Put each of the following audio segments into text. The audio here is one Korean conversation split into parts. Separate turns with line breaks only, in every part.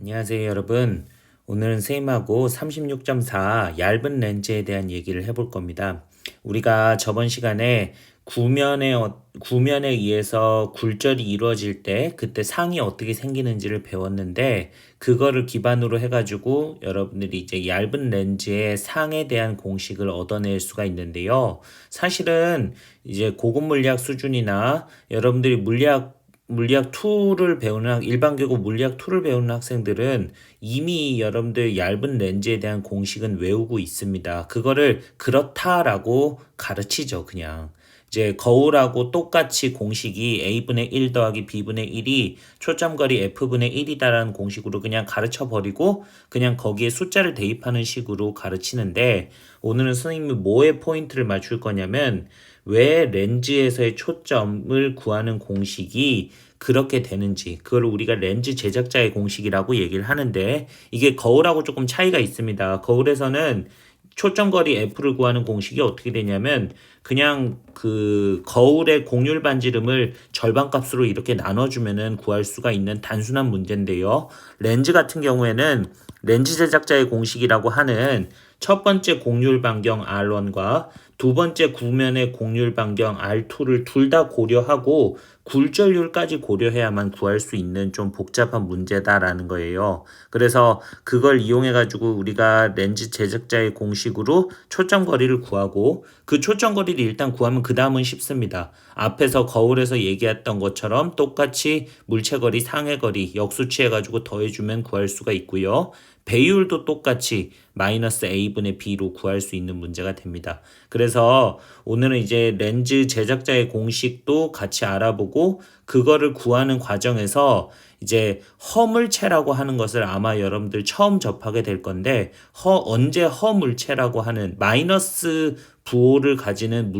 안녕하세요, 여러분. 오늘은 선생님하고 36.4 얇은 렌즈에 대한 얘기를 해볼 겁니다. 우리가 저번 시간에 구면에 의해서 굴절이 이루어질 때 그때 상이 어떻게 생기는지를 배웠는데, 그거를 기반으로 해가지고 여러분들이 이제 얇은 렌즈의 상에 대한 공식을 얻어낼 수가 있는데요. 사실은 이제 고급 물리학 수준이나 여러분들이 물리학 2를 배우는 일반계고 물리학 2를 배우는 학생들은 이미 여러분들 얇은 렌즈에 대한 공식은 외우고 있습니다. 그거를 그렇다라고 가르치죠, 그냥. 이제 거울하고 똑같이 공식이 a분의 1 더하기 b분의 1이 초점거리 f분의 1이다라는 공식으로 그냥 가르쳐 버리고 그냥 거기에 숫자를 대입하는 식으로 가르치는데, 오늘은 선생님이 뭐에 포인트를 맞출 거냐면 왜 렌즈에서의 초점을 구하는 공식이 그렇게 되는지, 그걸 우리가 렌즈 제작자의 공식이라고 얘기를 하는데, 이게 거울하고 조금 차이가 있습니다. 거울에서는 초점거리 f를 구하는 공식이 어떻게 되냐면 그냥 그 거울의 곡률 반지름을 절반값으로 이렇게 나눠주면은 구할 수가 있는 단순한 문제인데요. 렌즈 같은 경우에는 렌즈 제작자의 공식이라고 하는 첫 번째 곡률 반경 R1과 두 번째 구면의 곡률 반경 R2를 둘 다 고려하고 굴절률까지 고려해야만 구할 수 있는 좀 복잡한 문제다라는 거예요. 그래서 그걸 이용해 가지고 우리가 렌즈 제작자의 공식으로 초점 거리를 구하고, 그 초점 거리를 일단 구하면 그 다음은 쉽습니다. 앞에서 거울에서 얘기했던 것처럼 똑같이 물체 거리, 상해 거리 역수치해 가지고 더해주면 구할 수가 있고요. 배율도 똑같이 마이너스 a분의 b로 구할 수 있는 문제가 됩니다. 그래서 오늘은 이제 렌즈 제작자의 공식도 같이 알아보고, 그거를 구하는 과정에서 이제 허물체라고 하는 것을 아마 여러분들 처음 접하게 될 건데, 언제 허물체라고 하는 마이너스 부호를 가지는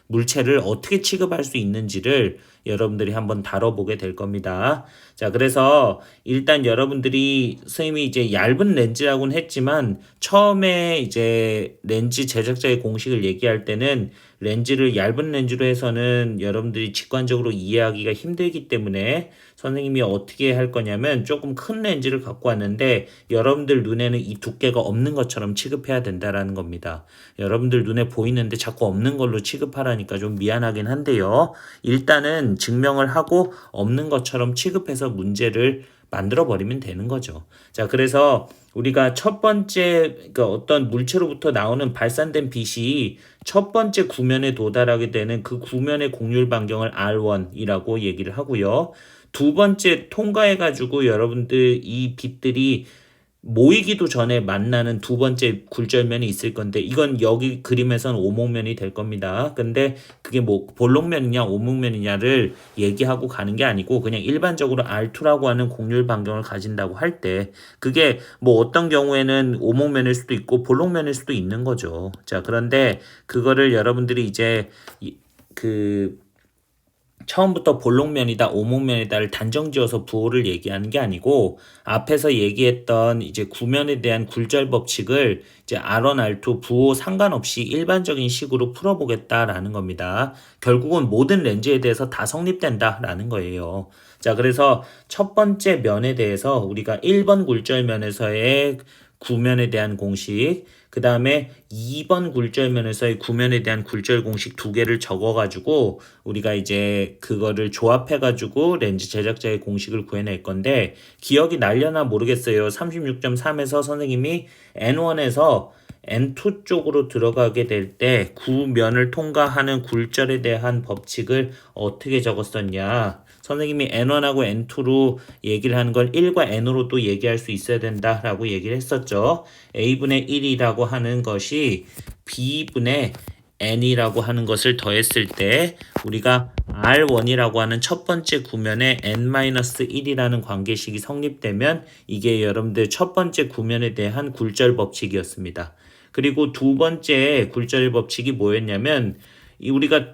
물체를 어떻게 취급할 수 있는지를 여러분들이 한번 다뤄보게 될 겁니다. 자, 그래서 일단 여러분들이 선생님이 이제 얇은 렌즈라고는 했지만 처음에 이제 렌즈 제작자의 공식을 얘기할 때는 렌즈를 얇은 렌즈로 해서는 여러분들이 직관적으로 이해하기가 힘들기 때문에 선생님이 어떻게 할 거냐면 조금 큰 렌즈를 갖고 왔는데 여러분들 눈에는 이 두께가 없는 것처럼 취급해야 된다라는 겁니다. 여러분들 눈에 보이는데 자꾸 없는 걸로 취급하라니까 좀 미안하긴 한데요. 일단은 증명을 하고 없는 것처럼 취급해서 문제를 만들어 버리면 되는 거죠. 자, 그래서 우리가 첫 번째, 그러니까 어떤 물체로부터 나오는 발산된 빛이 첫 번째 구면에 도달하게 되는 그 구면의 곡률 반경을 R1이라고 얘기를 하고요. 두 번째 통과해가지고 여러분들 이 빛들이 모이기도 전에 만나는 두 번째 굴절면이 있을 건데, 이건 여기 그림에선 오목면이 될 겁니다. 근데 그게 뭐 볼록면이냐 오목면이냐를 얘기하고 가는 게 아니고 그냥 일반적으로 R2라고 하는 곡률 반경을 가진다고 할 때 그게 뭐 어떤 경우에는 오목면일 수도 있고 볼록면일 수도 있는 거죠. 자, 그런데 그거를 여러분들이 이제 처음부터 볼록면이다, 오목면이다를 단정지어서 부호를 얘기하는 게 아니고, 앞에서 얘기했던 이제 구면에 대한 굴절 법칙을 이제 R1, R2 부호 상관없이 일반적인 식으로 풀어보겠다라는 겁니다. 결국은 모든 렌즈에 대해서 다 성립된다라는 거예요. 자, 그래서 첫 번째 면에 대해서 우리가 1번 굴절면에서의 구면에 대한 공식, 그 다음에 2번 굴절면에서의 구면에 대한 굴절 공식 두 개를 적어가지고 우리가 이제 그거를 조합해가지고 렌즈 제작자의 공식을 구해낼 건데, 기억이 날려나 모르겠어요. 36.3에서 선생님이 N1에서 N2 쪽으로 들어가게 될 때 구면을 통과하는 굴절에 대한 법칙을 어떻게 적었었냐. 선생님이 N1하고 N2로 얘기를 하는 걸 1과 N으로 또 얘기할 수 있어야 된다라고 얘기를 했었죠. A분의 1이라고 하는 것이 B분의 N이라고 하는 것을 더했을 때 우리가 R1이라고 하는 첫 번째 구면에 N-1이라는 관계식이 성립되면 이게 여러분들 첫 번째 구면에 대한 굴절 법칙이었습니다. 그리고 두 번째 굴절 법칙이 뭐였냐면, 우리가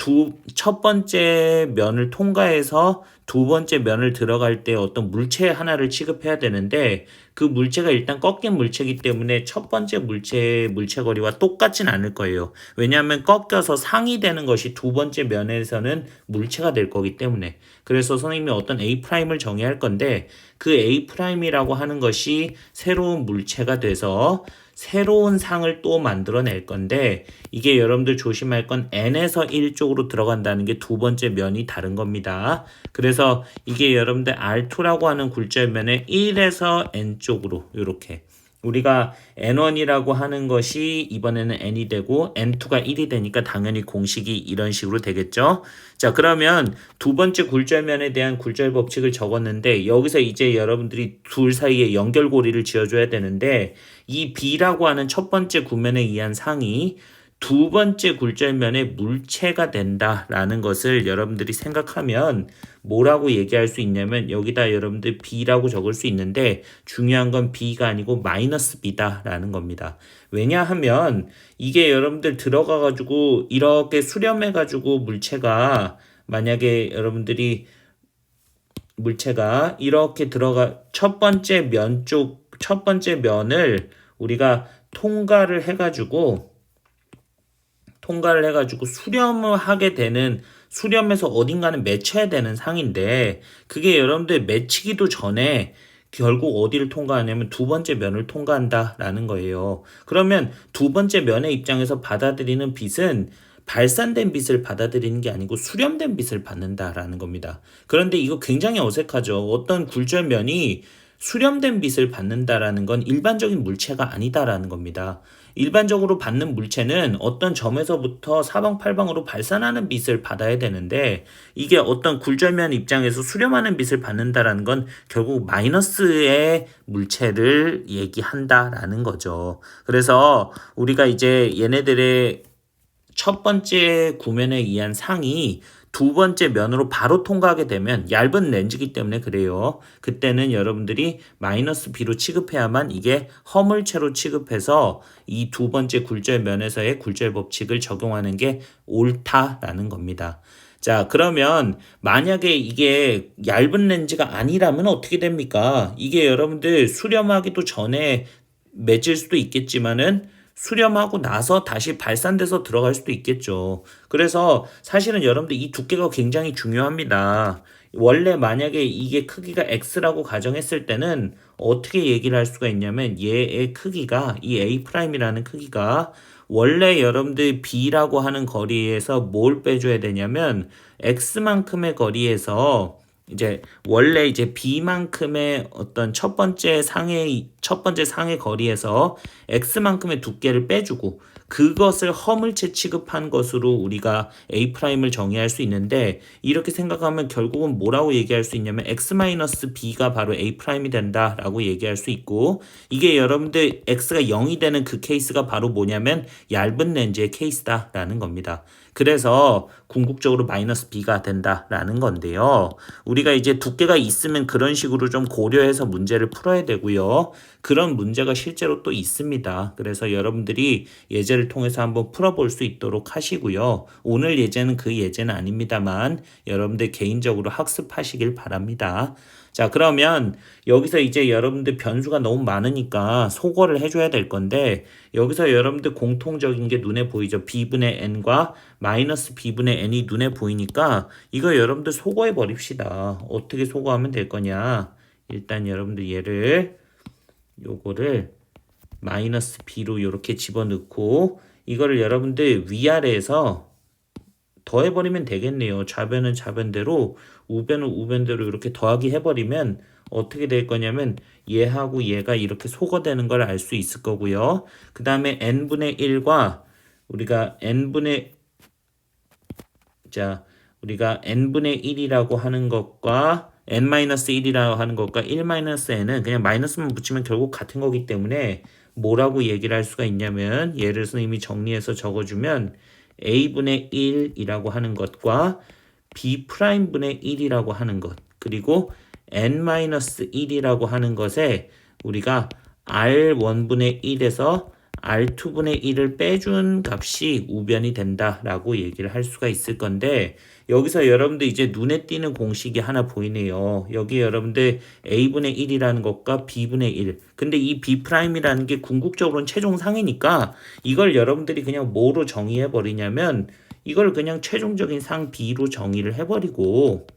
첫 번째 면을 통과해서 두 번째 면을 들어갈 때 어떤 물체 하나를 취급해야 되는데 그 물체가 일단 꺾인 물체이기 때문에 첫 번째 물체의 물체거리와 똑같진 않을 거예요. 왜냐하면 꺾여서 상이되는 것이 두 번째 면에서는 물체가 될 거기 때문에. 그래서 선생님이 어떤 A'을 정의할 건데 그 A'이라고 하는 것이 새로운 물체가 돼서 새로운 상을 또 만들어낼 건데 이게 여러분들 조심할 건 n에서 1 쪽으로 들어간다는 게 두 번째 면이 다른 겁니다. 그래서 이게 여러분들 R2라고 하는 굴절면에 1에서 n 쪽으로 이렇게 우리가 n1이라고 하는 것이 이번에는 n이 되고 n2가 1이 되니까 당연히 공식이 이런 식으로 되겠죠. 자, 그러면 두 번째 굴절면에 대한 굴절 법칙을 적었는데 여기서 이제 여러분들이 둘 사이에 연결고리를 지어줘야 되는데 이 B라고 하는 첫 번째 구면에 의한 상이 두 번째 굴절면의 물체가 된다라는 것을 여러분들이 생각하면 뭐라고 얘기할 수 있냐면 여기다 여러분들 B라고 적을 수 있는데 중요한 건 B가 아니고 마이너스 B다라는 겁니다. 왜냐하면 이게 여러분들 들어가가지고 이렇게 수렴해가지고 물체가 만약에 여러분들이 물체가 이렇게 들어가 첫 번째 면을 우리가 통과를 해가지고 수렴을 하게 되는 수렴에서 어딘가는 맺혀야 되는 상인데 그게 여러분들 맺히기도 전에 결국 어디를 통과하냐면 두 번째 면을 통과한다라는 거예요. 그러면 두 번째 면의 입장에서 받아들이는 빛은 발산된 빛을 받아들이는 게 아니고 수렴된 빛을 받는다라는 겁니다. 그런데 이거 굉장히 어색하죠. 어떤 굴절면이 수렴된 빛을 받는다라는 건 일반적인 물체가 아니다라는 겁니다. 일반적으로 받는 물체는 어떤 점에서부터 사방팔방으로 발산하는 빛을 받아야 되는데 이게 어떤 굴절면 입장에서 수렴하는 빛을 받는다라는 건 결국 마이너스의 물체를 얘기한다라는 거죠. 그래서 우리가 이제 얘네들의 첫 번째 구면에 의한 상이 두 번째 면으로 바로 통과하게 되면 얇은 렌즈이기 때문에 그래요. 그때는 여러분들이 마이너스 B로 취급해야만 이게 허물체로 취급해서 이 두 번째 굴절면에서의 굴절 법칙을 적용하는 게 옳다라는 겁니다. 자, 그러면 만약에 이게 얇은 렌즈가 아니라면 어떻게 됩니까? 이게 여러분들 수렴하기도 전에 맺을 수도 있겠지만은 수렴하고 나서 다시 발산돼서 들어갈 수도 있겠죠. 그래서 사실은 여러분들 이 두께가 굉장히 중요합니다. 원래 만약에 이게 크기가 X라고 가정했을 때는 어떻게 얘기를 할 수가 있냐면 얘의 크기가 이 A'이라는 크기가 원래 여러분들 B라고 하는 거리에서 뭘 빼줘야 되냐면 X만큼의 거리에서 이제 원래 이제 B만큼의 어떤 첫 번째 상의 거리에서 X만큼의 두께를 빼주고 그것을 허물체 취급한 것으로 우리가 A'을 정의할 수 있는데 이렇게 생각하면 결국은 뭐라고 얘기할 수 있냐면 X-B가 바로 A'이 된다라고 얘기할 수 있고 이게 여러분들 X가 0이 되는 그 케이스가 바로 뭐냐면 얇은 렌즈의 케이스다라는 겁니다. 그래서 궁극적으로 마이너스 B가 된다라는 건데요. 우리가 이제 두께가 있으면 그런 식으로 좀 고려해서 문제를 풀어야 되고요. 그런 문제가 실제로 또 있습니다. 그래서 여러분들이 예제를 통해서 한번 풀어볼 수 있도록 하시고요. 오늘 예제는 그 예제는 아닙니다만 여러분들 개인적으로 학습하시길 바랍니다. 자, 그러면 여기서 이제 여러분들 변수가 너무 많으니까 소거를 해줘야 될 건데 여기서 여러분들 공통적인 게 눈에 보이죠. B분의 N과 마이너스 B분의 N이 눈에 보이니까 이거 여러분들 소거해 버립시다. 어떻게 소거하면 될 거냐. 일단 여러분들 요거를 마이너스 B로 이렇게 집어넣고 이거를 여러분들 위아래에서 더해버리면 되겠네요. 좌변은 좌변대로 우변은 우변대로 이렇게 더하기 해버리면 어떻게 될 거냐면 얘하고 얘가 이렇게 소거되는 걸 알 수 있을 거고요. 그 다음에 n분의 1과 우리가 n분의 n분의 1이라고 하는 것과 n-1이라고 하는 것과 1-n은 그냥 마이너스만 붙이면 결국 같은 거기 때문에 뭐라고 얘기를 할 수가 있냐면 얘를 선생님이 정리해서 적어주면 a분의 1이라고 하는 것과 b'분의 1이라고 하는 것 그리고 n-1이라고 하는 것에 우리가 r1분의 1에서 r2분의 1을 빼준 값이 우변이 된다라고 얘기를 할 수가 있을 건데 여기서 여러분들 이제 눈에 띄는 공식이 하나 보이네요. 여기 여러분들 a분의 1이라는 것과 b분의 1. 근데 이 b'이라는 게 궁극적으로는 최종상이니까 이걸 여러분들이 그냥 뭐로 정의해 버리냐면 이걸 그냥 최종적인 상 b로 정의를 해버리고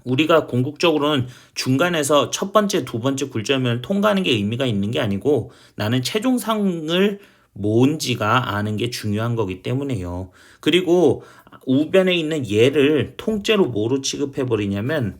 우리가 궁극적으로는 중간에서 첫 번째, 두 번째 굴절면을 통과하는 게 의미가 있는 게 아니고 나는 최종상을 뭔지가 아는 게 중요한 거기 때문에요. 그리고 우변에 있는 얘를 통째로 뭐로 취급해 버리냐면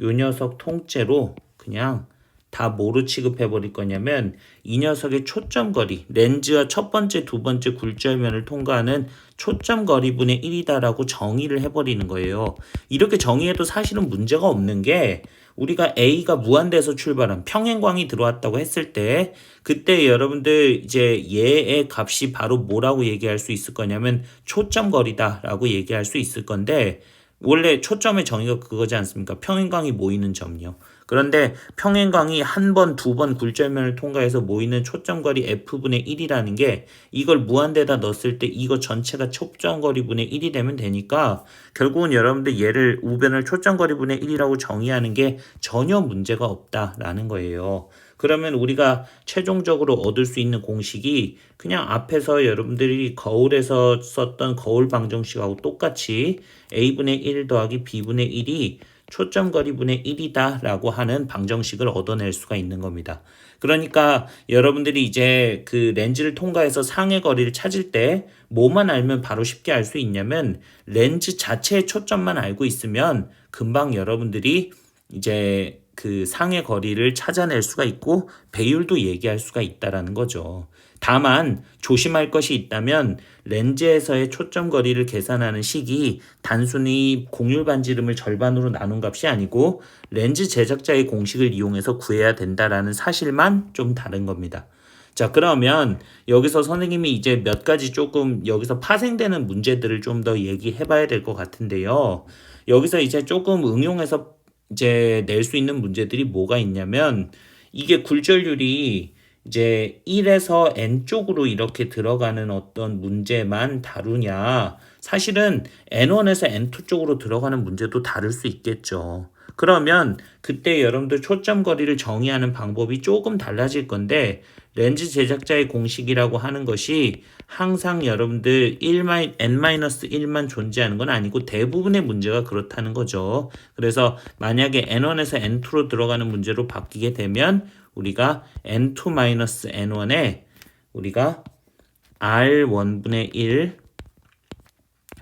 요 녀석 통째로 그냥 다 뭐로 취급해 버릴 거냐면 이 녀석의 초점거리, 렌즈와 첫 번째, 두 번째 굴절면을 통과하는 초점거리분의 1이다라고 정의를 해버리는 거예요. 이렇게 정의해도 사실은 문제가 없는 게 우리가 A가 무한대에서 출발한 평행광이 들어왔다고 했을 때 그때 여러분들 이제 얘의 값이 바로 뭐라고 얘기할 수 있을 거냐면 초점거리다라고 얘기할 수 있을 건데 원래 초점의 정의가 그거지 않습니까? 평행광이 모이는 점이요. 그런데 평행광이 한 번, 두 번 굴절면을 통과해서 모이는 초점거리 f분의 1이라는 게 이걸 무한대에다 넣었을 때 이거 전체가 초점거리분의 1이 되면 되니까 결국은 여러분들 얘를 우변을 초점거리분의 1이라고 정의하는 게 전혀 문제가 없다라는 거예요. 그러면 우리가 최종적으로 얻을 수 있는 공식이 그냥 앞에서 여러분들이 거울에서 썼던 거울 방정식하고 똑같이 a분의 1 더하기 b분의 1이 초점거리분의 1이다 라고 하는 방정식을 얻어낼 수가 있는 겁니다. 그러니까 여러분들이 이제 그 렌즈를 통과해서 상의 거리를 찾을 때 뭐만 알면 바로 쉽게 알 수 있냐면 렌즈 자체의 초점만 알고 있으면 금방 여러분들이 이제 그 상의 거리를 찾아낼 수가 있고 배율도 얘기할 수가 있다라는 거죠. 다만 조심할 것이 있다면 렌즈에서의 초점 거리를 계산하는 식이 단순히 공률 반지름을 절반으로 나눈 값이 아니고 렌즈 제작자의 공식을 이용해서 구해야 된다라는 사실만 좀 다른 겁니다. 자, 그러면 여기서 선생님이 이제 몇 가지 조금 여기서 파생되는 문제들을 좀 더 얘기해 봐야 될 것 같은데요. 여기서 이제 조금 응용해서 이제 낼 수 있는 문제들이 뭐가 있냐면 이게 굴절률이 이제 1에서 n 쪽으로 이렇게 들어가는 어떤 문제만 다루냐. 사실은 n1에서 n2 쪽으로 들어가는 문제도 다룰 수 있겠죠. 그러면 그때 여러분들 초점 거리를 정의하는 방법이 조금 달라질 건데 렌즈 제작자의 공식이라고 하는 것이 항상 여러분들 n-1만 존재하는 건 아니고 대부분의 문제가 그렇다는 거죠. 그래서 만약에 n1에서 n2로 들어가는 문제로 바뀌게 되면 우리가 n2-n1에 우리가 r1분의 1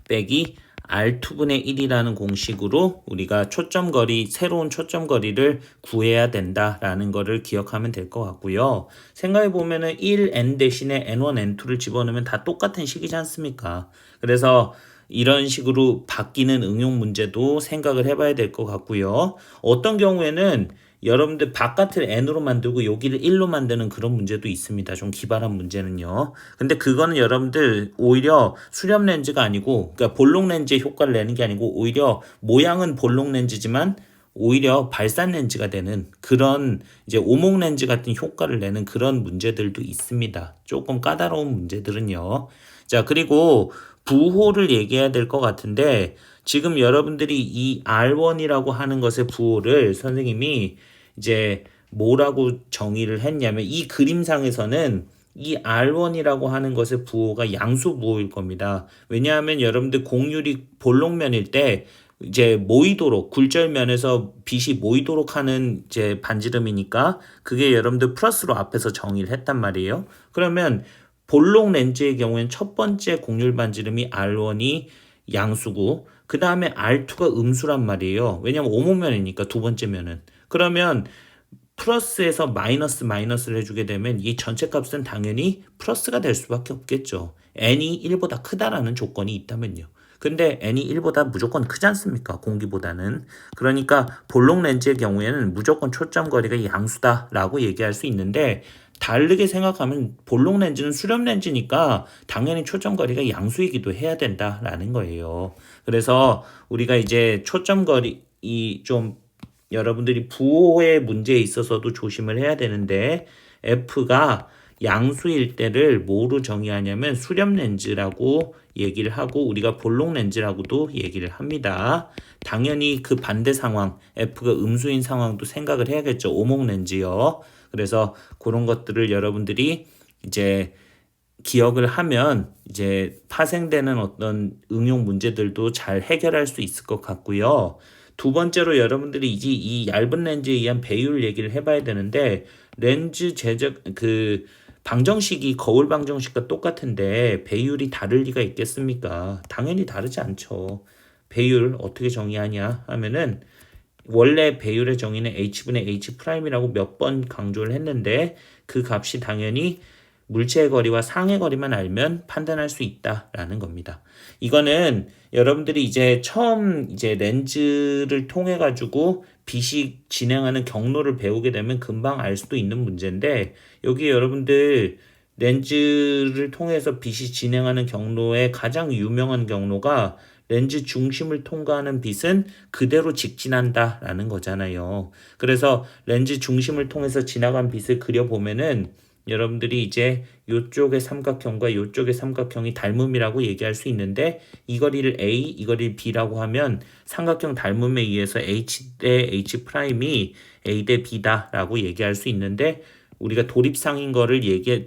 빼기 R2분의 1이라는 공식으로 우리가 초점거리, 새로운 초점거리를 구해야 된다라는 거를 기억하면 될 것 같고요. 생각해보면은 1n 대신에 n1, n2를 집어넣으면 다 똑같은 식이지 않습니까? 그래서 이런 식으로 바뀌는 응용 문제도 생각을 해봐야 될 것 같고요. 어떤 경우에는 여러분들 바깥을 n으로 만들고 여기를 1로 만드는 그런 문제도 있습니다. 좀 기발한 문제는요. 근데 그거는 여러분들 오히려 수렴 렌즈가 아니고 그러니까 볼록 렌즈의 효과를 내는 게 아니고 오히려 모양은 볼록 렌즈지만 오히려 발산 렌즈가 되는 그런 이제 오목 렌즈 같은 효과를 내는 그런 문제들도 있습니다. 조금 까다로운 문제들은요. 자, 그리고 부호를 얘기해야 될 것 같은데 지금 여러분들이 이 R1이라고 하는 것의 부호를 선생님이 이제 뭐라고 정의를 했냐면 이 그림상에서는 이 R1이라고 하는 것의 부호가 양수 부호일 겁니다. 왜냐하면 여러분들 공률이 볼록면일 때 이제 모이도록 굴절면에서 빛이 모이도록 하는 이제 반지름이니까 그게 여러분들 플러스로 앞에서 정의를 했단 말이에요. 그러면 볼록 렌즈의 경우에는 첫 번째 공률 반지름이 R1이 양수고 그 다음에 R2가 음수란 말이에요. 왜냐면 오목면이니까 두 번째 면은. 그러면 플러스에서 마이너스를 해주게 되면 이 전체 값은 당연히 플러스가 될 수밖에 없겠죠. n이 1보다 크다라는 조건이 있다면요. 근데 n이 1보다 무조건 크지 않습니까? 공기보다는. 그러니까 볼록 렌즈의 경우에는 무조건 초점거리가 양수다라고 얘기할 수 있는데 다르게 생각하면 볼록 렌즈는 수렴 렌즈니까 당연히 초점거리가 양수이기도 해야 된다라는 거예요. 그래서 우리가 이제 초점거리 좀 여러분들이 부호의 문제에 있어서도 조심을 해야 되는데 F가 양수일 때를 뭐로 정의하냐면 수렴 렌즈라고 얘기를 하고 우리가 볼록 렌즈라고도 얘기를 합니다. 당연히 그 반대 상황, F가 음수인 상황도 생각을 해야겠죠. 오목 렌즈요. 그래서 그런 것들을 여러분들이 이제 기억을 하면 이제 파생되는 어떤 응용 문제들도 잘 해결할 수 있을 것 같고요. 두 번째로 여러분들이 이제 이 얇은 렌즈에 의한 배율 얘기를 해봐야 되는데 렌즈 제작 방정식이 거울 방정식과 똑같은데 배율이 다를 리가 있겠습니까? 당연히 다르지 않죠. 배율 어떻게 정의하냐 하면은 원래 배율의 정의는 h분의 h'이라고 몇 번 강조를 했는데 그 값이 당연히 물체의 거리와 상의 거리만 알면 판단할 수 있다라는 겁니다. 이거는 여러분들이 이제 처음 이제 렌즈를 통해 가지고 빛이 진행하는 경로를 배우게 되면 금방 알 수도 있는 문제인데 여기 여러분들 렌즈를 통해서 빛이 진행하는 경로의 가장 유명한 경로가 렌즈 중심을 통과하는 빛은 그대로 직진한다라는 거잖아요. 그래서 렌즈 중심을 통해서 지나간 빛을 그려보면은 여러분들이 이제 요쪽의 삼각형과 요쪽의 삼각형이 닮음이라고 얘기할 수 있는데 이 거리를 A, 이 거리를 B라고 하면 삼각형 닮음에 의해서 H 대 H'이 A 대 B다라고 얘기할 수 있는데 우리가 도립상인 거를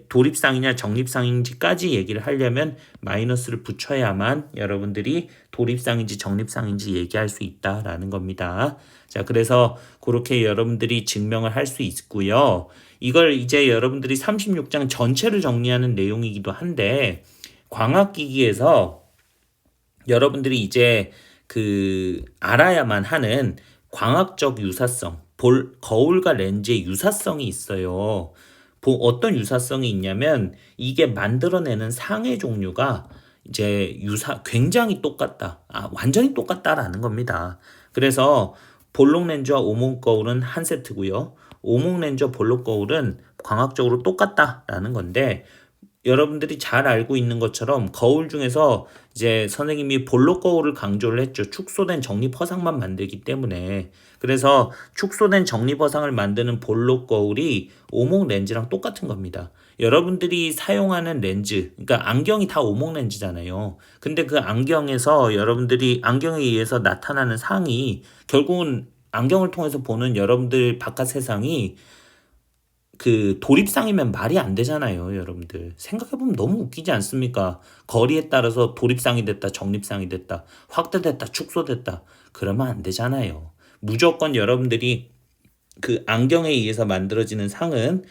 도립상이냐 정립상인지까지 얘기를 하려면 마이너스를 붙여야만 여러분들이 도립상인지 정립상인지 얘기할 수 있다라는 겁니다. 자, 그래서 그렇게 여러분들이 증명을 할 수 있고요. 이걸 이제 여러분들이 36장 전체를 정리하는 내용이기도 한데 광학기기에서 여러분들이 이제 알아야만 하는 광학적 유사성, 거울과 렌즈의 유사성이 있어요. 어떤 유사성이 있냐면 이게 만들어내는 상의 종류가 이제 굉장히 똑같다. 완전히 똑같다라는 겁니다. 그래서 볼록 렌즈와 오목 거울은 한 세트고요. 오목 렌즈와 볼록 거울은 광학적으로 똑같다라는 건데 여러분들이 잘 알고 있는 것처럼 거울 중에서 이제 선생님이 볼록 거울을 강조를 했죠. 축소된 적립 허상만 만들기 때문에. 그래서 축소된 적립 허상을 만드는 볼록 거울이 오목 렌즈랑 똑같은 겁니다. 여러분들이 사용하는 렌즈, 그러니까 안경이 다 오목 렌즈잖아요. 근데 그 안경에서 여러분들이 안경에 의해서 나타나는 상이 결국은 안경을 통해서 보는 여러분들 바깥 세상이 도립상이면 말이 안 되잖아요, 여러분들. 생각해보면 너무 웃기지 않습니까? 거리에 따라서 도립상이 됐다, 정립상이 됐다, 확대됐다, 축소됐다. 그러면 안 되잖아요. 무조건 여러분들이 그 안경에 의해서 만들어지는 상은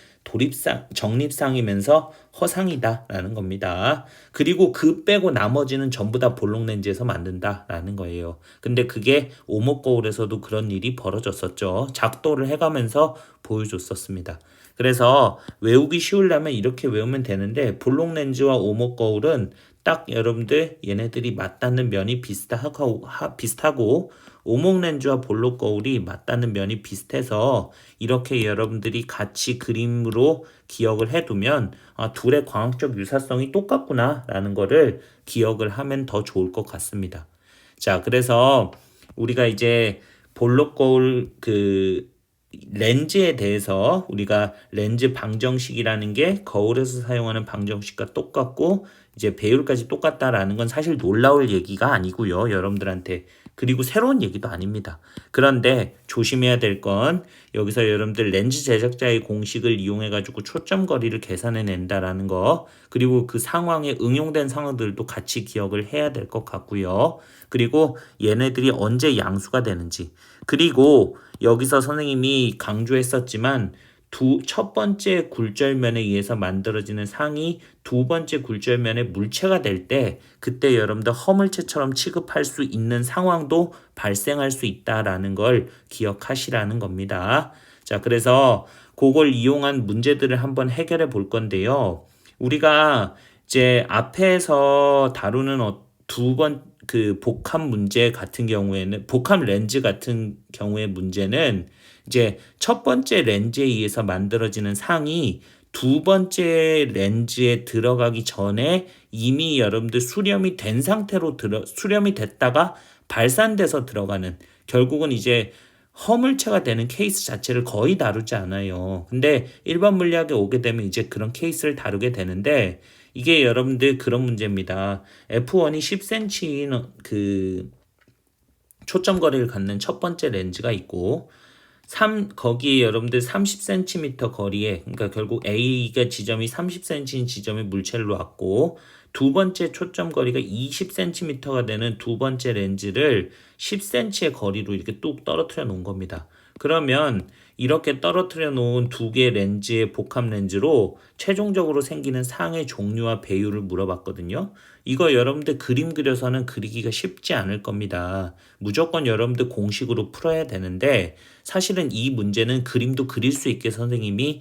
정립상이면서 허상이다라는 겁니다. 그리고 그 빼고 나머지는 전부 다 볼록 렌즈에서 만든다라는 거예요. 근데 그게 오목 거울에서도 그런 일이 벌어졌었죠. 작도를 해가면서 보여줬었습니다. 그래서 외우기 쉬우려면 이렇게 외우면 되는데 볼록 렌즈와 오목 거울은 딱 여러분들 얘네들이 맞닿는 면이 비슷하고 오목 렌즈와 볼록 거울이 맞닿는 면이 비슷해서 이렇게 여러분들이 같이 그림으로 기억을 해두면 둘의 광학적 유사성이 똑같구나 라는 거를 기억을 하면 더 좋을 것 같습니다. 자, 그래서 우리가 이제 볼록 거울 렌즈에 대해서 우리가 렌즈 방정식이라는 게 거울에서 사용하는 방정식과 똑같고 이제 배율까지 똑같다라는 건 사실 놀라울 얘기가 아니고요, 여러분들한테. 그리고 새로운 얘기도 아닙니다. 그런데 조심해야 될 건 여기서 여러분들 렌즈 제작자의 공식을 이용해 가지고 초점 거리를 계산해 낸다라는 거, 그리고 그 상황에 응용된 상황들도 같이 기억을 해야 될 것 같고요. 그리고 얘네들이 언제 양수가 되는지, 그리고 여기서 선생님이 강조했었지만 첫 번째 굴절면에 의해서 만들어지는 상이 두 번째 굴절면의 물체가 될 때 그때 여러분들 허물체처럼 취급할 수 있는 상황도 발생할 수 있다라는 걸 기억하시라는 겁니다. 자, 그래서 그걸 이용한 문제들을 한번 해결해 볼 건데요. 우리가 이제 앞에서 다루는 복합 문제 같은 경우에는, 복합 렌즈 같은 경우의 문제는 이제 첫 번째 렌즈에 의해서 만들어지는 상이 두 번째 렌즈에 들어가기 전에 이미 여러분들 수렴이 된 상태로 수렴이 됐다가 발산돼서 들어가는, 결국은 이제 허물체가 되는 케이스 자체를 거의 다루지 않아요. 근데 일반 물리학에 오게 되면 이제 그런 케이스를 다루게 되는데 이게 여러분들 그런 문제입니다. F1이 10cm인 그 초점 거리를 갖는 첫 번째 렌즈가 있고 거기에 여러분들 30cm 거리에, 그러니까 결국 A가 지점이 30cm인 지점에 물체를 놨고 두 번째 초점 거리가 20cm가 되는 두 번째 렌즈를 10cm의 거리로 이렇게 뚝 떨어뜨려 놓은 겁니다. 그러면 이렇게 떨어뜨려 놓은 두 개의 렌즈의 복합 렌즈로 최종적으로 생기는 상의 종류와 배율을 물어봤거든요. 이거 여러분들 그림 그려서는 그리기가 쉽지 않을 겁니다. 무조건 여러분들 공식으로 풀어야 되는데 사실은 이 문제는 그림도 그릴 수 있게 선생님이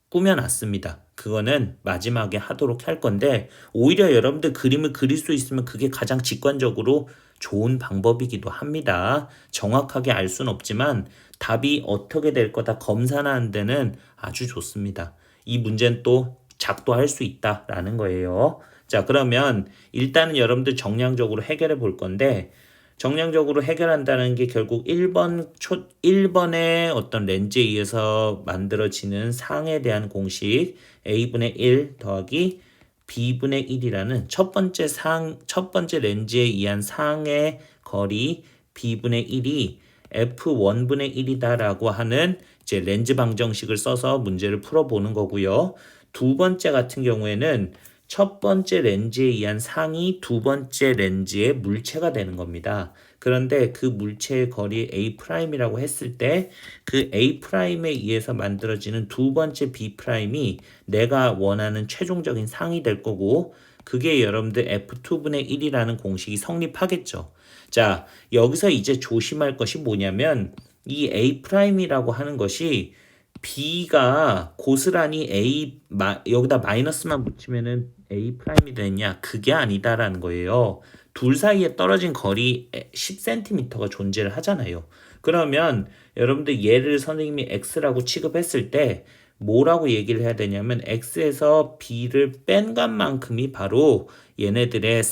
꾸며놨습니다. 그거는 마지막에 하도록 할 건데 오히려 여러분들 그림을 그릴 수 있으면 그게 가장 직관적으로 좋은 방법이기도 합니다. 정확하게 알 수는 없지만 답이 어떻게 될 거다 검사하는 데는 아주 좋습니다. 이 문제는 또 작도할 수 있다라는 거예요. 자, 그러면 일단은 여러분들 정량적으로 해결해 볼 건데 정량적으로 해결한다는 게 결국 1번의 어떤 렌즈에 의해서 만들어지는 상에 대한 공식 A분의 1 더하기 B분의 1이라는 첫 번째 렌즈에 의한 상의 거리 B분의 1이 F1분의 1이다라고 하는 이제 렌즈 방정식을 써서 문제를 풀어보는 거고요. 두 번째 같은 경우에는 첫 번째 렌즈에 의한 상이 두 번째 렌즈의 물체가 되는 겁니다. 그런데 그 물체의 거리 A'이라고 했을 때 그 A'에 의해서 만들어지는 두 번째 B'이 내가 원하는 최종적인 상이 될 거고 그게 여러분들 F2분의 1이라는 공식이 성립하겠죠. 자, 여기서 이제 조심할 것이 뭐냐면 이 A'이라고 하는 것이 B가 고스란히 여기다 마이너스만 붙이면은 A'이 되냐? 그게 아니다라는 거예요. 둘 사이에 떨어진 거리 10cm가 존재를 하잖아요. 그러면 여러분들 얘를 선생님이 X라고 취급했을 때 뭐라고 얘기를 해야 되냐면 X에서 B를 뺀 것만큼이 바로 얘네들의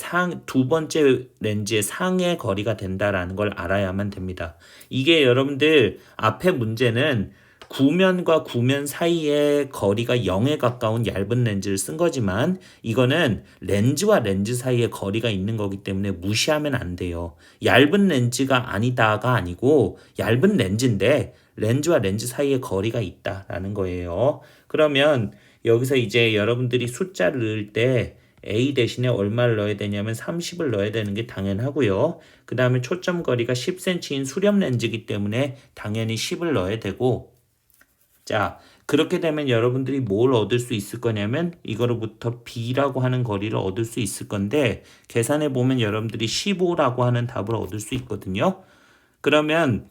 두 번째 렌즈의 상의 거리가 된다라는 걸 알아야만 됩니다. 이게 여러분들 앞에 문제는 구면과 구면 사이의 거리가 0에 가까운 얇은 렌즈를 쓴 거지만 이거는 렌즈와 렌즈 사이에 거리가 있는 거기 때문에 무시하면 안 돼요. 얇은 렌즈가 아니다가 아니고 얇은 렌즈인데 렌즈와 렌즈 사이에 거리가 있다라는 거예요. 그러면 여기서 이제 여러분들이 숫자를 넣을 때 A 대신에 얼마를 넣어야 되냐면 30을 넣어야 되는 게 당연하고요. 그 다음에 초점 거리가 10cm인 수렴 렌즈이기 때문에 당연히 10을 넣어야 되고 자, 그렇게 되면 여러분들이 뭘 얻을 수 있을 거냐면 이거로부터 B라고 하는 거리를 얻을 수 있을 건데 계산해 보면 여러분들이 15라고 하는 답을 얻을 수 있거든요. 그러면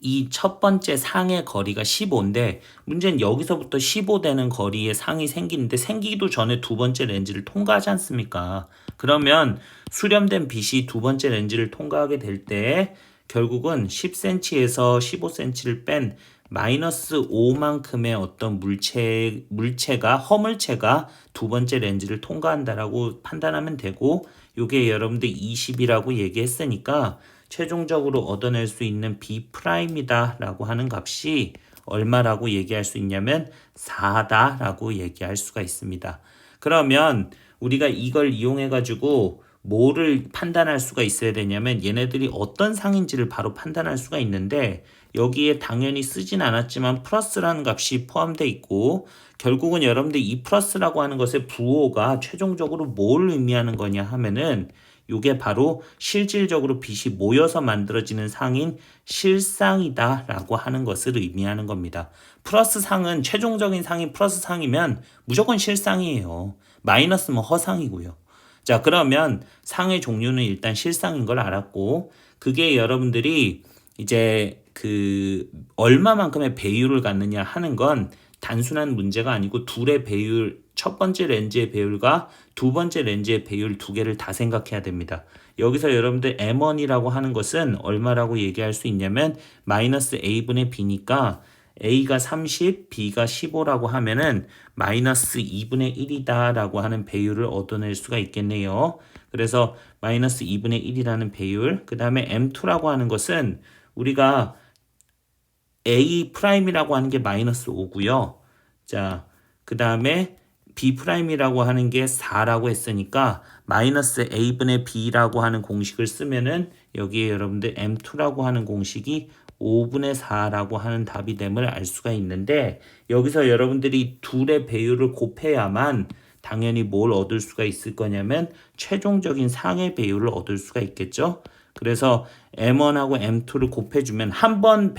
이 첫 번째 상의 거리가 15인데 문제는 여기서부터 15 되는 거리의 상이 생기는데 생기기도 전에 두 번째 렌즈를 통과하지 않습니까? 그러면 수렴된 빛이 두 번째 렌즈를 통과하게 될 때 결국은 10cm에서 15cm를 뺀 마이너스 5만큼의 어떤 허물체가 두 번째 렌즈를 통과한다라고 판단하면 되고 요게 여러분들 20이라고 얘기했으니까 최종적으로 얻어낼 수 있는 B'이다 라고 하는 값이 얼마라고 얘기할 수 있냐면 4다 라고 얘기할 수가 있습니다. 그러면 우리가 이걸 이용해 가지고 뭐를 판단할 수가 있어야 되냐면 얘네들이 어떤 상인지를 바로 판단할 수가 있는데 여기에 당연히 쓰진 않았지만 플러스라는 값이 포함되어 있고 결국은 여러분들 이 플러스라고 하는 것의 부호가 최종적으로 뭘 의미하는 거냐 하면은 이게 바로 실질적으로 빛이 모여서 만들어지는 상인 실상이다 라고 하는 것을 의미하는 겁니다. 플러스 상은 최종적인 상이 플러스 상이면 무조건 실상이에요. 마이너스면 허상이고요. 자, 그러면 상의 종류는 일단 실상인 걸 알았고 그게 여러분들이 이제 얼마만큼의 배율을 갖느냐 하는 건 단순한 문제가 아니고 둘의 배율, 첫 번째 렌즈의 배율과 두 번째 렌즈의 배율 두 개를 다 생각해야 됩니다. 여기서 여러분들 M1이라고 하는 것은 얼마라고 얘기할 수 있냐면 마이너스 A분의 B니까 A가 30, B가 15라고 하면은 마이너스 2분의 1이다 라고 하는 배율을 얻어낼 수가 있겠네요. 그래서 마이너스 2분의 1이라는 배율, 그 다음에 M2라고 하는 것은 우리가 A 프라임이라고 하는 게 마이너스 5고요. 자, 그 다음에 B 프라임이라고 하는 게 4라고 했으니까 마이너스 A분의 B라고 하는 공식을 쓰면은 여기에 여러분들 M2라고 하는 공식이 5분의 4라고 하는 답이 됨을 알 수가 있는데, 여기서 여러분들이 둘의 배율을 곱해야만 당연히 뭘 얻을 수가 있을 거냐면 최종적인 상의 배율을 얻을 수가 있겠죠. 그래서 M1하고 M2를 곱해주면 한 번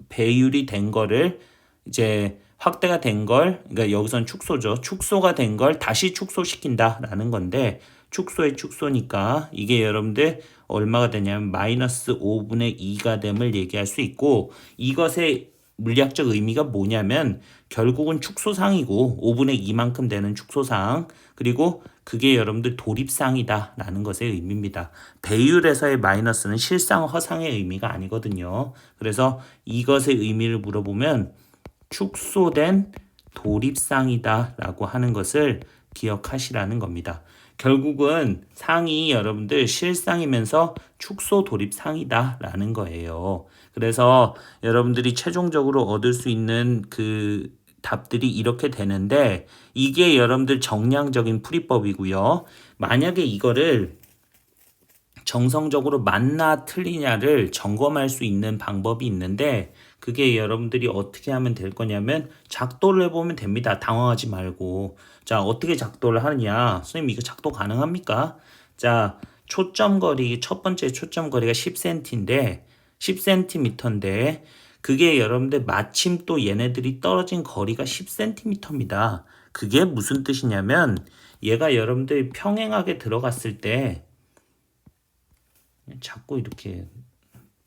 배율이 된 거를 이제 확대가 된 걸, 그러니까 여기선 축소죠. 축소가 된 걸 다시 축소시킨다라는 건데, 축소의 축소니까 이게 여러분들 얼마가 되냐면 마이너스 5분의 2가 됨을 얘기할 수 있고, 이것의 물리학적 의미가 뭐냐면 결국은 축소상이고 5분의 2만큼 되는 축소상, 그리고 그게 여러분들 도립상이다 라는 것의 의미입니다. 배율에서의 마이너스는 실상 허상의 의미가 아니거든요. 그래서 이것의 의미를 물어보면 축소된 도립상이다 라고 하는 것을 기억하시라는 겁니다. 결국은 상이 여러분들 실상이면서 축소 도립상이다 라는 거예요. 그래서 여러분들이 최종적으로 얻을 수 있는 그 답들이 이렇게 되는데, 이게 여러분들 정량적인 풀이법이고요. 만약에 이거를 정성적으로 맞나 틀리냐를 점검할 수 있는 방법이 있는데, 그게 여러분들이 어떻게 하면 될 거냐면 작도를 해보면 됩니다. 당황하지 말고. 자, 어떻게 작도를 하느냐. 선생님 이거 작도 가능합니까? 자, 초점거리, 첫 번째 초점거리가 10cm인데 10cm인데 그게 여러분들 마침 또 얘네들이 떨어진 거리가 10cm입니다. 그게 무슨 뜻이냐면 얘가 여러분들이 평행하게 들어갔을 때, 자꾸 이렇게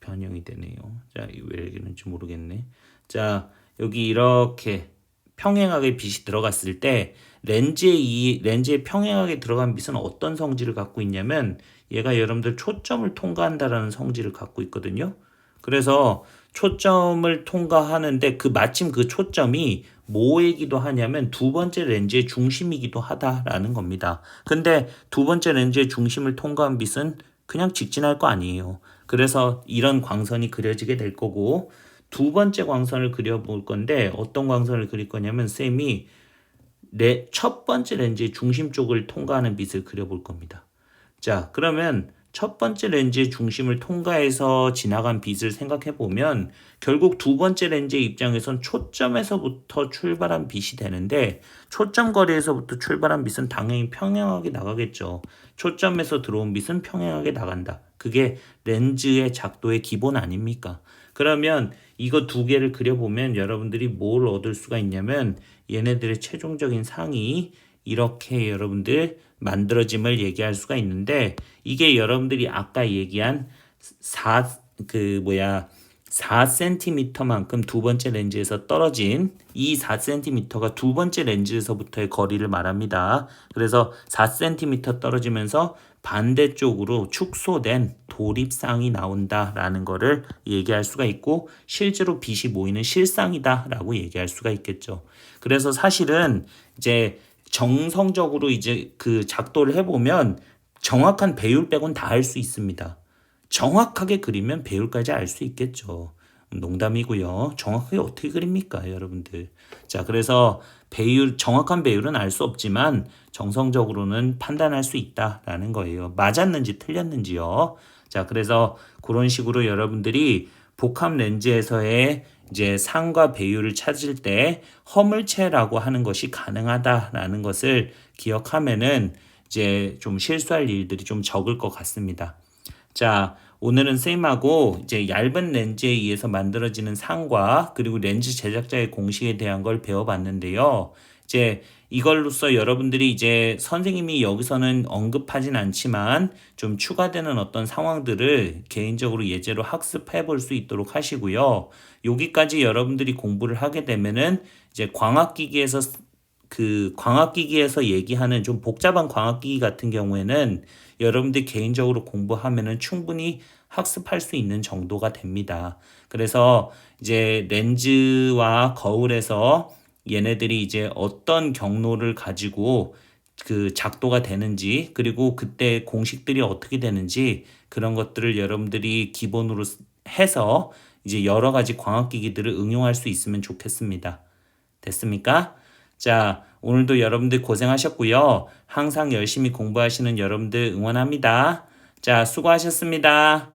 변형이 되네요. 자, 왜 이러는지 모르겠네. 자, 여기 이렇게 평행하게 빛이 들어갔을 때 렌즈에 평행하게 들어간 빛은 어떤 성질을 갖고 있냐면 얘가 여러분들 초점을 통과한다라는 성질을 갖고 있거든요. 그래서 초점을 통과하는데 마침 그 초점이 뭐이기도 하냐면 두 번째 렌즈의 중심이기도 하다라는 겁니다. 근데 두 번째 렌즈의 중심을 통과한 빛은 그냥 직진할 거 아니에요. 그래서 이런 광선이 그려지게 될 거고, 두 번째 광선을 그려볼 건데 어떤 광선을 그릴 거냐면 쌤이 첫 번째 렌즈의 중심 쪽을 통과하는 빛을 그려볼 겁니다. 자, 그러면 첫 번째 렌즈의 중심을 통과해서 지나간 빛을 생각해 보면 결국 두 번째 렌즈의 입장에선 초점에서부터 출발한 빛이 되는데, 초점 거리에서부터 출발한 빛은 당연히 평행하게 나가겠죠. 초점에서 들어온 빛은 평행하게 나간다. 그게 렌즈의 작도의 기본 아닙니까? 그러면 이거 두 개를 그려보면 여러분들이 뭘 얻을 수가 있냐면 얘네들의 최종적인 상이 이렇게 여러분들 만들어짐을 얘기할 수가 있는데, 이게 여러분들이 아까 얘기한 4cm만큼 두 번째 렌즈에서 떨어진 이 4cm가 두 번째 렌즈에서부터의 거리를 말합니다. 그래서 4cm 떨어지면서 반대쪽으로 축소된 도립상이 나온다라는 거를 얘기할 수가 있고, 실제로 빛이 모이는 실상이다라고 얘기할 수가 있겠죠. 그래서 사실은 이제 정성적으로 이제 그 작도를 해보면 정확한 배율 빼곤 다 할 수 있습니다. 정확하게 그리면 배율까지 알 수 있겠죠. 농담이고요. 정확하게 어떻게 그립니까, 여러분들? 자, 그래서 정확한 배율은 알 수 없지만 정성적으로는 판단할 수 있다라는 거예요. 맞았는지 틀렸는지요. 자, 그래서 그런 식으로 여러분들이 복합 렌즈에서의 이제 상과 배율을 찾을 때 허물체라고 하는 것이 가능하다라는 것을 기억하면은 이제 좀 실수할 일들이 좀 적을 것 같습니다. 자, 오늘은 쌤하고 이제 얇은 렌즈에 의해서 만들어지는 상과 그리고 렌즈 제작자의 공식에 대한 걸 배워봤는데요. 이제 이걸로써 여러분들이 이제 선생님이 여기서는 언급하진 않지만 좀 추가되는 어떤 상황들을 개인적으로 예제로 학습해 볼 수 있도록 하시고요. 여기까지 여러분들이 공부를 하게 되면은 이제 광학기기에서 얘기하는 좀 복잡한 광학기기 같은 경우에는 여러분들 개인적으로 공부하면은 충분히 학습할 수 있는 정도가 됩니다. 그래서 이제 렌즈와 거울에서 얘네들이 이제 어떤 경로를 가지고 그 작도가 되는지, 그리고 그때 공식들이 어떻게 되는지, 그런 것들을 여러분들이 기본으로 해서 이제 여러 가지 광학기기들을 응용할 수 있으면 좋겠습니다. 됐습니까? 자, 오늘도 여러분들 고생하셨고요. 항상 열심히 공부하시는 여러분들 응원합니다. 자, 수고하셨습니다.